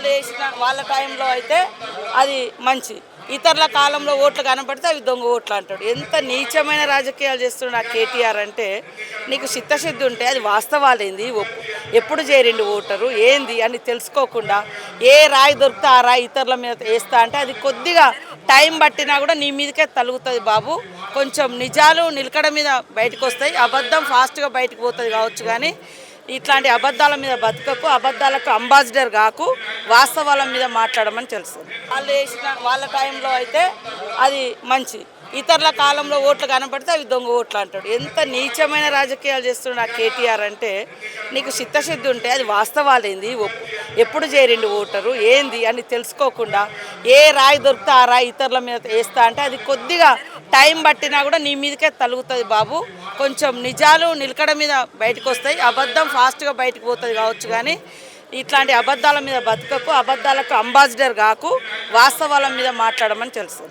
వాళ్ళు వేసిన వాళ్ళ టైంలో అయితే అది మంచి, ఇతరుల కాలంలో ఓట్లు కనపడితే అవి దొంగ ఓట్లు అంటాడు. ఎంత నీచమైన రాజకీయాలు చేస్తున్నాడు ఆ కేటీఆర్ అంటే, నీకు చిత్తశుద్ధి ఉంటే అది వాస్తవాలేంది, ఎప్పుడు చేరిండు ఓటరు ఏంది అని తెలుసుకోకుండా ఏ రాయి దొరికితే ఆ రాయి ఇతరుల మీద వేస్తా అంటే అది కొద్దిగా టైం పట్టినా కూడా నీ మీదకే తలుగుతుంది బాబు. కొంచెం నిజాలు నిలకడ మీద బయటకు వస్తాయి, అబద్ధం ఫాస్ట్గా బయటకు పోతుంది కావచ్చు, కానీ ఇట్లాంటి అబద్ధాల మీద బతకకు, అబద్ధాలకు అంబాసిడర్ కాకు, వాస్తవాల మీద మాట్లాడమని తెలుసు. వాళ్ళు వేసిన వాళ్ళ టైంలో అయితే అది మంచి, ఇతరుల కాలంలో ఓట్లు కనపడితే అవి దొంగ ఓట్లు అంటాడు. ఎంత నీచమైన రాజకీయాలు చేస్తున్నాడు ఆ కేటీఆర్ అంటే, నీకు చిత్తశుద్ధి ఉంటే అది వాస్తవాలేంది, ఎప్పుడు చేరిండు ఓటరు ఏంది అని తెలుసుకోకుండా ఏ రాయి దొరికితే ఆ రాయి ఇతరుల మీద వేస్తా అంటే అది కొద్దిగా టైం పట్టినా కూడా నీ మీదకే తలుగుతుంది బాబు. కొంచెం నిజాలు నిలకడ మీద బయటకు వస్తాయి, అబద్ధం ఫాస్ట్గా బయటకు పోతుంది కావచ్చు, కానీ ఇట్లాంటి అబద్ధాల మీద బతకకు, అబద్ధాలకు అంబాసిడర్ కాకు, వాస్తవాల మీద మాట్లాడమని తెలుసు.